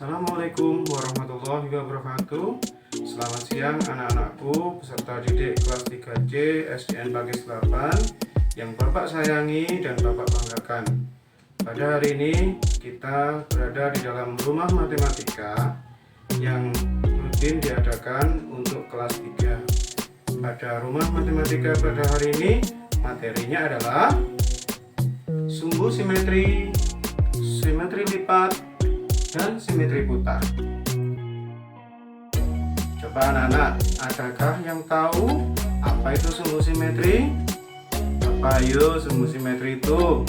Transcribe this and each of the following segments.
Assalamualaikum warahmatullahi wabarakatuh. Selamat siang anak-anakku peserta didik kelas 3C SDN Pakis 8 yang Bapak sayangi dan Bapak banggakan. Pada hari ini kita berada di dalam rumah matematika yang rutin diadakan untuk kelas 3. Pada rumah matematika pada hari ini materinya adalah sumbu simetri, simetri lipat, dan simetri putar. Coba anak-anak, adakah yang tahu apa itu sumbu simetri? Apa ayo sumbu simetri itu?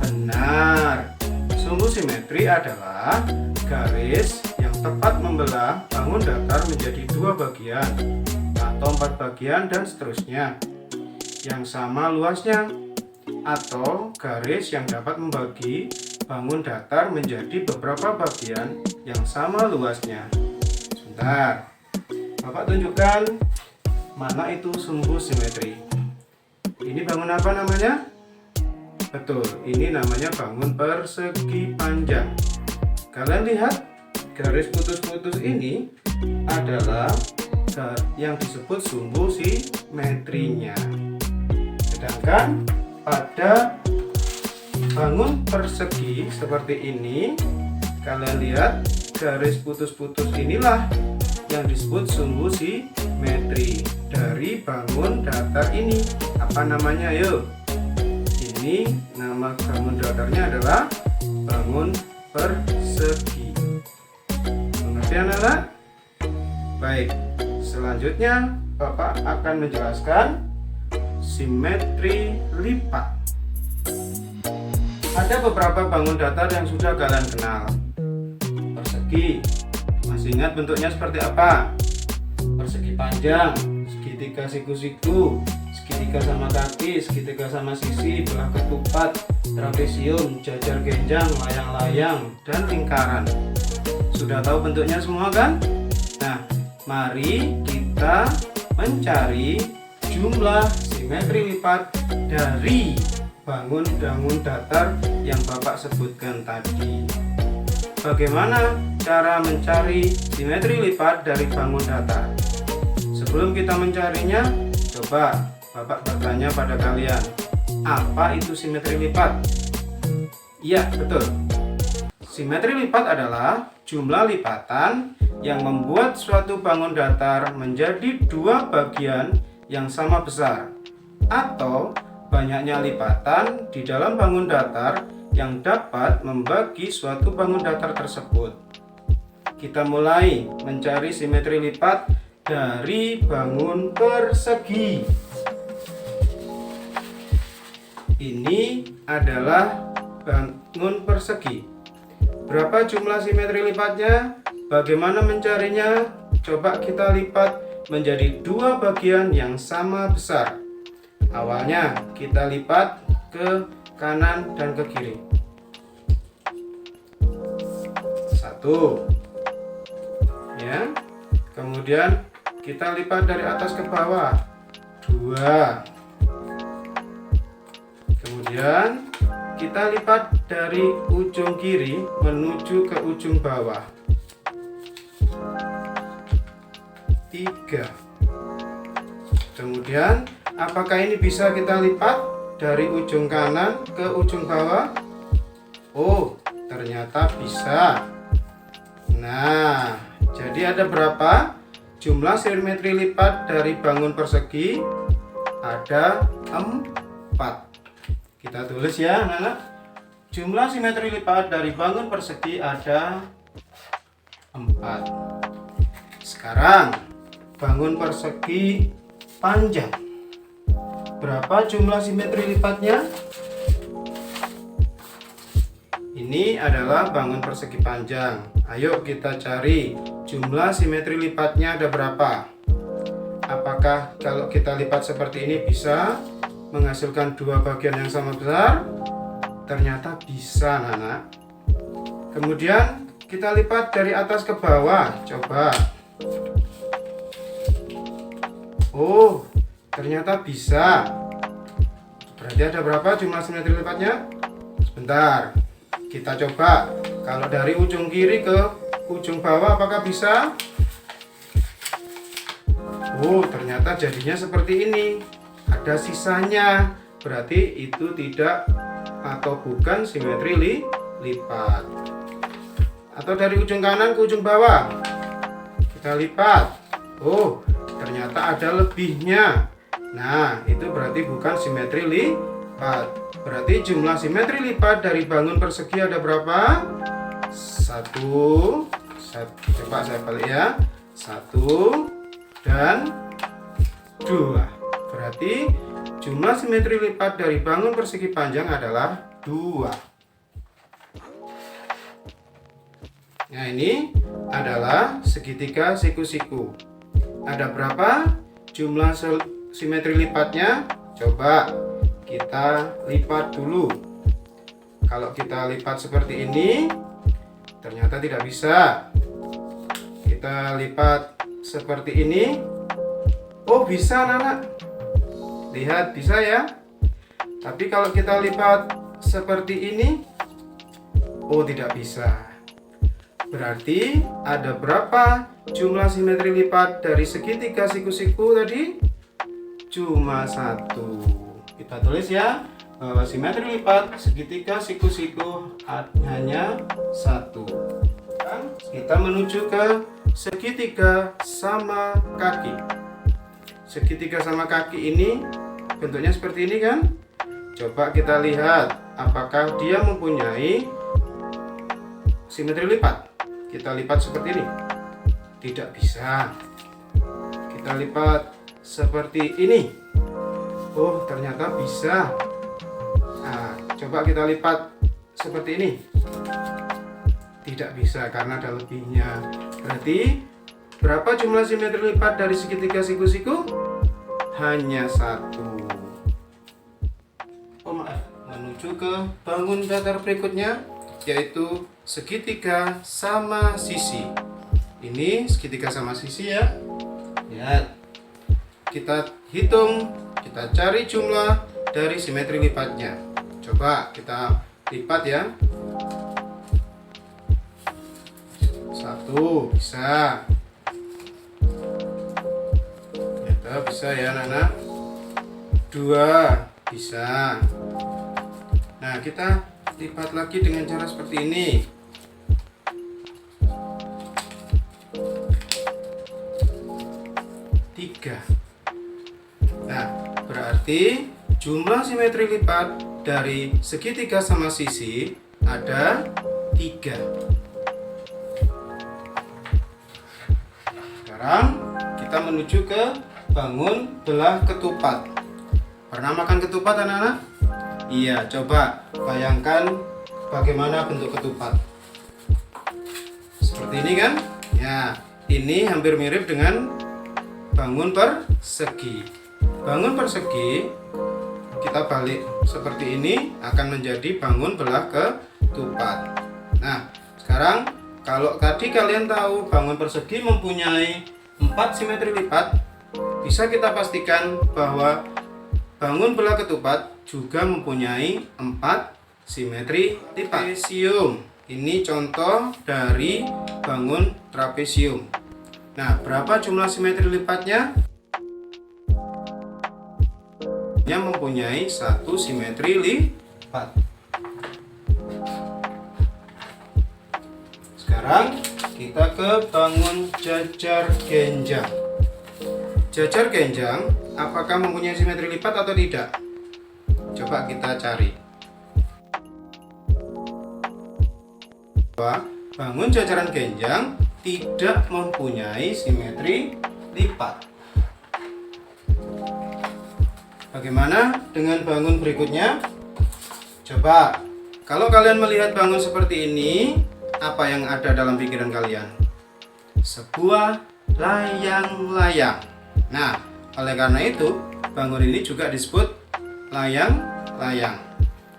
Benar, sumbu simetri adalah garis yang tepat membelah bangun datar menjadi dua bagian atau 4 bagian dan seterusnya yang sama luasnya, atau garis yang dapat membagi bangun datar menjadi beberapa bagian yang sama luasnya. Sebentar, Bapak tunjukkan mana itu sumbu simetri. Ini bangun apa namanya? Betul, ini namanya bangun persegi panjang. Kalian lihat, garis putus-putus ini adalah yang disebut sumbu simetrinya. Sedangkan pada bangun persegi seperti ini, kalian lihat garis putus-putus inilah yang disebut sumbu simetri dari bangun datar ini. Apa namanya? Yuk, ini nama bangun datarnya adalah bangun persegi. Mengerti anak-anak? Baik, selanjutnya Bapak akan menjelaskan simetri lipat. Ada beberapa bangun datar yang sudah kalian kenal. Persegi, masih ingat bentuknya seperti apa? Persegi panjang, segitiga siku-siku, segitiga sama kaki, segitiga sama sisi, belah ketupat, trapesium, jajar genjang, layang-layang, dan lingkaran. Sudah tahu bentuknya semua kan? Nah, mari kita mencari jumlah simetri lipat dari bangun datar yang Bapak sebutkan tadi. Bagaimana cara mencari simetri lipat dari bangun datar? Sebelum kita mencarinya, coba Bapak bertanya pada kalian, apa itu simetri lipat? Iya, betul. Simetri lipat adalah jumlah lipatan yang membuat suatu bangun datar menjadi dua bagian yang sama besar, atau banyaknya lipatan di dalam bangun datar yang dapat membagi suatu bangun datar tersebut. Kita mulai mencari simetri lipat dari bangun persegi. Ini adalah bangun persegi. Berapa jumlah simetri lipatnya? Bagaimana mencarinya? Coba kita lipat menjadi dua bagian yang sama besar. Awalnya kita lipat ke kanan dan ke kiri. 1, ya. Kemudian kita lipat dari atas ke bawah. 2. Kemudian kita lipat dari ujung kiri menuju ke ujung bawah. 3. Kemudian apakah ini bisa kita lipat dari ujung kanan ke ujung bawah? Oh, ternyata bisa. Nah, jadi ada berapa jumlah simetri lipat dari bangun persegi? Ada 4. Kita tulis ya, anak-anak. Jumlah simetri lipat dari bangun persegi ada 4. Sekarang bangun persegi panjang. Berapa jumlah simetri lipatnya? Ini adalah bangun persegi panjang. Ayo kita cari jumlah simetri lipatnya ada berapa. Apakah kalau kita lipat seperti ini bisa menghasilkan dua bagian yang sama besar? Ternyata bisa, anak-anak. Kemudian kita lipat dari atas ke bawah. Coba. Oh, ternyata bisa. Berarti ada berapa jumlah simetri lipatnya? Sebentar, kita coba Kalau dari ujung kiri ke ujung bawah apakah bisa? Oh, ternyata jadinya seperti ini. Ada sisanya. Berarti itu tidak atau bukan simetri lipat. Atau dari ujung kanan ke ujung bawah. Kita lipat. Oh, ternyata ada lebihnya. Nah, itu berarti bukan simetri lipat. Berarti jumlah simetri lipat dari bangun persegi ada berapa? Satu. Coba saya balik ya. 1 dan 2. Berarti jumlah simetri lipat dari bangun persegi panjang adalah 2. Nah, ini adalah segitiga siku-siku. Ada berapa jumlah simetri lipatnya? Coba kita lipat dulu. Kalau kita lipat seperti ini, ternyata tidak bisa. Kita lipat seperti ini. Oh, bisa anak-anak. Lihat, bisa ya. Tapi kalau kita lipat seperti ini, oh, tidak bisa. Berarti ada berapa jumlah simetri lipat dari segitiga siku-siku tadi? Cuma 1. Kita tulis ya, bahwa simetri lipat segitiga siku-siku hanya 1. Kita menuju ke segitiga sama kaki. Segitiga sama kaki ini bentuknya seperti ini kan? Coba kita lihat apakah dia mempunyai simetri lipat. Kita lipat seperti ini. Tidak bisa. Kita lipat seperti ini. Oh, ternyata bisa. Nah, coba kita lipat seperti ini. Tidak bisa karena ada lebihnya. Berarti berapa jumlah simetri lipat dari segitiga siku-siku? Hanya 1. Oh, maaf. Menuju ke bangun datar berikutnya, yaitu segitiga sama sisi. Ini segitiga sama sisi ya. Lihat. Kita hitung, kita cari jumlah dari simetri lipatnya. Coba kita lipat ya. 1 bisa. Ternyata bisa ya anak-anak. 2 bisa. Nah, kita lipat lagi dengan cara seperti ini. 3. Nah, berarti jumlah simetri lipat dari segitiga sama sisi ada 3. Sekarang kita menuju ke bangun belah ketupat. Pernah makan ketupat anak-anak? Iya, coba bayangkan bagaimana bentuk ketupat. Seperti ini kan? Ya, ini hampir mirip dengan bangun persegi. Bangun persegi kita balik seperti ini akan menjadi bangun belah ketupat. Nah, sekarang kalau tadi kalian tahu bangun persegi mempunyai 4 simetri lipat, bisa kita pastikan bahwa bangun belah ketupat juga mempunyai 4 simetri lipat. Trapesium. Ini contoh dari bangun trapesium. Nah, berapa jumlah simetri lipatnya? Yang mempunyai 1 simetri lipat. Sekarang kita ke bangun jajar genjang. Jajar genjang apakah mempunyai simetri lipat atau tidak? Coba kita cari. Bangun jajaran genjang tidak mempunyai simetri lipat. Bagaimana dengan bangun berikutnya? Coba, kalau kalian melihat bangun seperti ini, apa yang ada dalam pikiran kalian? Sebuah layang-layang. Nah, oleh karena itu, bangun ini juga disebut layang-layang.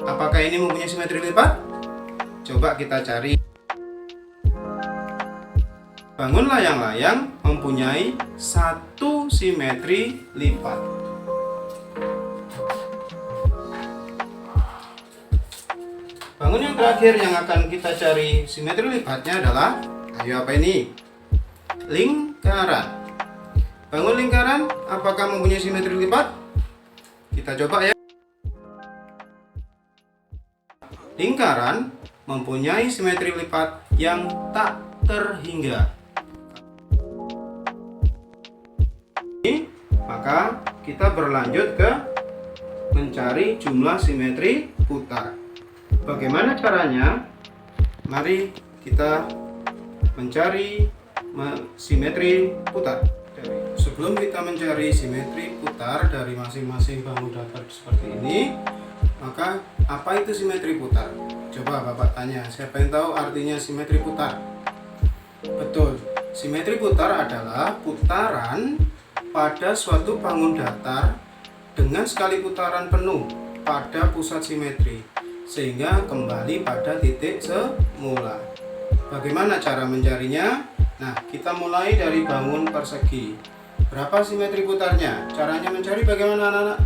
Apakah ini mempunyai simetri lipat? Coba kita cari. Bangun layang-layang mempunyai 1 simetri lipat. Bangun yang terakhir yang akan kita cari simetri lipatnya adalah, ayo apa ini? Lingkaran. Bangun lingkaran, apakah mempunyai simetri lipat? Kita coba ya. Lingkaran mempunyai simetri lipat yang tak terhingga. Maka kita berlanjut ke mencari jumlah simetri putar. Bagaimana caranya? Mari kita mencari simetri putar. Sebelum kita mencari simetri putar dari masing-masing bangun datar seperti ini, maka apa itu simetri putar? Coba Bapak tanya, siapa yang tahu artinya simetri putar? Betul, simetri putar adalah putaran pada suatu bangun datar dengan sekali putaran penuh pada pusat simetri, sehingga kembali pada titik semula. Bagaimana cara mencarinya? Nah, kita mulai dari bangun persegi. Berapa simetri putarnya? Caranya mencari bagaimana anak-anak?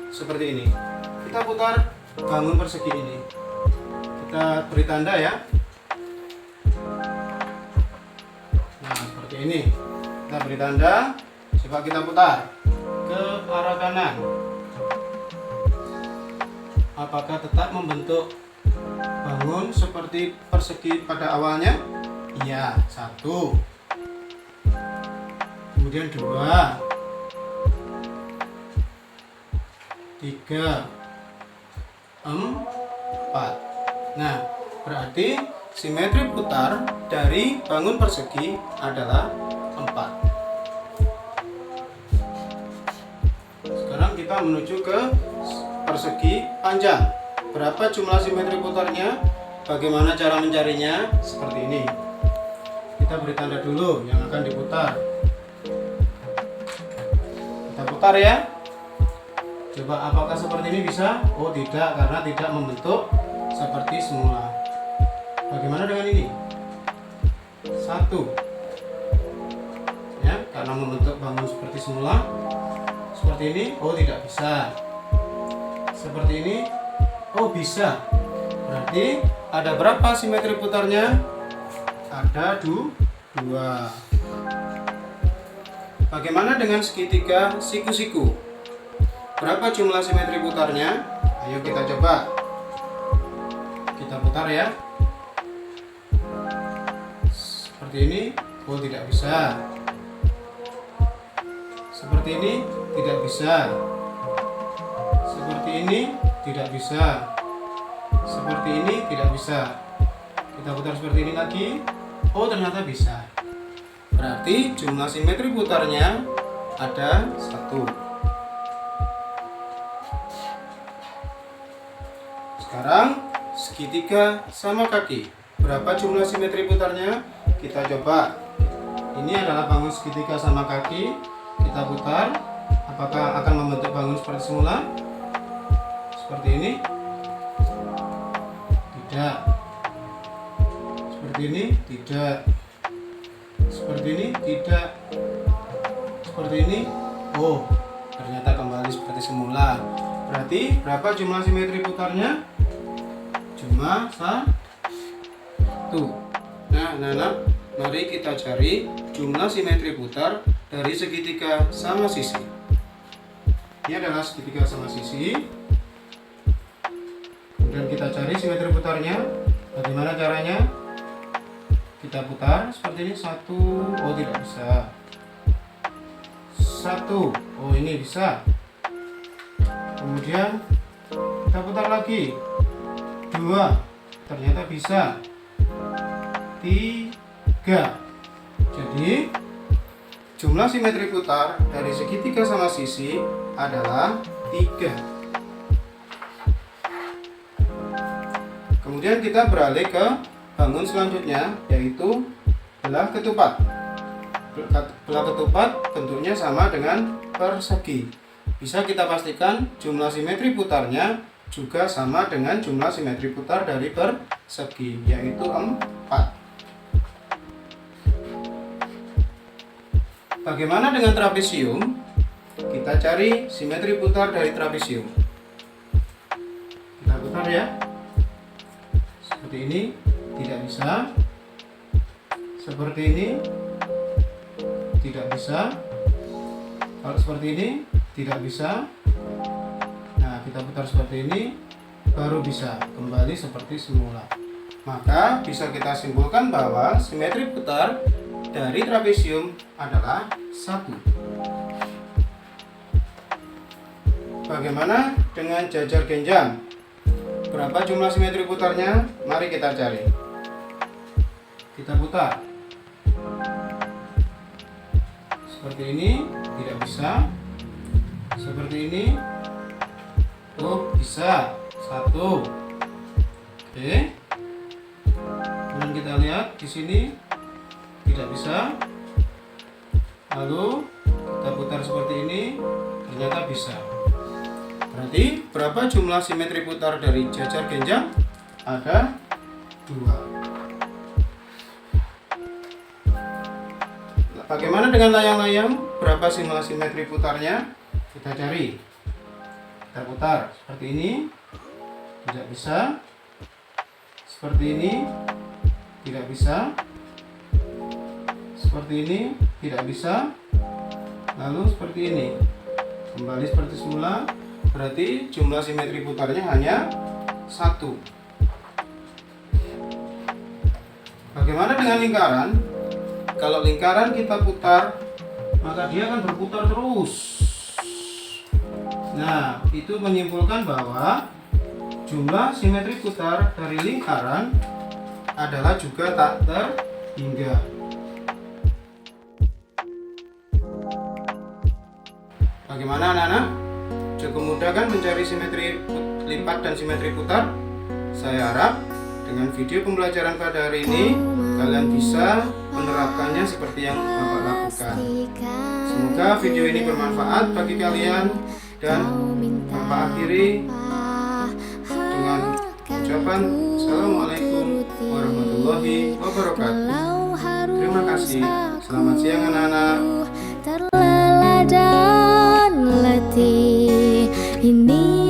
Seperti ini. Kita putar bangun persegi ini. Kita beri tanda ya. Nah, seperti ini. Kita beri tanda. Coba kita putar ke arah kanan. Apakah tetap membentuk bangun seperti persegi pada awalnya? Iya, 1, kemudian 2, 3, 4. Nah, berarti simetri putar dari bangun persegi adalah 4. Sekarang kita menuju ke persegi panjang. Berapa jumlah simetri putarnya? Bagaimana cara mencarinya? Seperti ini. Kita beri tanda dulu yang akan diputar. Kita putar ya. Coba apakah seperti ini bisa? Oh tidak, karena tidak membentuk seperti semula. Bagaimana dengan ini? 1. Ya, karena membentuk bangun seperti semula. Seperti ini, oh tidak bisa. Seperti ini, oh bisa. Berarti ada berapa simetri putarnya? Ada 2. Bagaimana dengan segitiga siku-siku? Berapa jumlah simetri putarnya? Ayo kita coba. Kita putar ya. Seperti ini, oh tidak bisa. Seperti ini, tidak bisa. Seperti ini, tidak bisa. Seperti ini, tidak bisa. Kita putar seperti ini lagi. Oh ternyata bisa. Berarti jumlah simetri putarnya ada 1. Sekarang segitiga sama kaki. Berapa jumlah simetri putarnya? Kita coba. Ini adalah bangun segitiga sama kaki. Kita putar. Apakah akan membentuk bangun seperti semula? Seperti ini? Tidak. Seperti ini? Tidak. Seperti ini? Tidak. Seperti ini? Oh, ternyata kembali seperti semula. Berarti berapa jumlah simetri putarnya? Cuma 1. Nah, mari kita cari jumlah simetri putar dari segitiga sama sisi. Ini adalah segitiga sama sisi. Kemudian kita cari simetri putarnya. Bagaimana caranya? Kita putar seperti ini. 1. Oh tidak bisa. 1. Oh ini bisa. Kemudian kita putar lagi. 2. Ternyata bisa. 3. Jadi jumlah simetri putar dari segitiga sama sisi adalah 3. Kemudian kita beralih ke bangun selanjutnya, yaitu belah ketupat. Belah ketupat bentuknya sama dengan persegi. Bisa kita pastikan jumlah simetri putarnya juga sama dengan jumlah simetri putar dari persegi, yaitu 4. Bagaimana dengan trapesium? Kita cari simetri putar dari trapesium. Kita putar ya. seperti ini tidak bisa, seperti ini tidak bisa, kalau seperti ini tidak bisa. Nah, kita putar seperti ini baru bisa kembali seperti semula. Maka bisa kita simpulkan bahwa simetri putar dari trapesium adalah 1. Bagaimana dengan jajar genjang? Berapa jumlah simetri putarnya? Mari kita cari. Kita putar. Seperti ini tidak bisa. Seperti ini. Oh, bisa. 1. Oke. Kemudian kita lihat di sini tidak bisa. Lalu kita putar seperti ini, ternyata bisa. Berarti berapa jumlah simetri putar dari jajar genjang? Ada 2. Bagaimana dengan layang-layang? Berapa jumlah simetri putarnya? Kita cari. Kita putar seperti ini, tidak bisa. Seperti ini, tidak bisa. Seperti ini, tidak bisa. Lalu seperti ini, kembali seperti semula. Berarti jumlah simetri putarnya hanya 1. Bagaimana dengan lingkaran? Kalau lingkaran kita putar, maka dia akan berputar terus. Nah, itu menyimpulkan bahwa jumlah simetri putar dari lingkaran adalah juga tak terhingga. Bagaimana anak-anak? Cukup mudah kan mencari simetri lipat dan simetri putar? Saya harap dengan video pembelajaran pada hari ini kalian bisa menerapkannya seperti yang Bapak lakukan. Semoga video ini bermanfaat bagi kalian, dan Bapak akhiri dengan ucapan Assalamualaikum warahmatullahi wabarakatuh. Terima kasih. Selamat siang anak-anak. Terleleh dan letih ini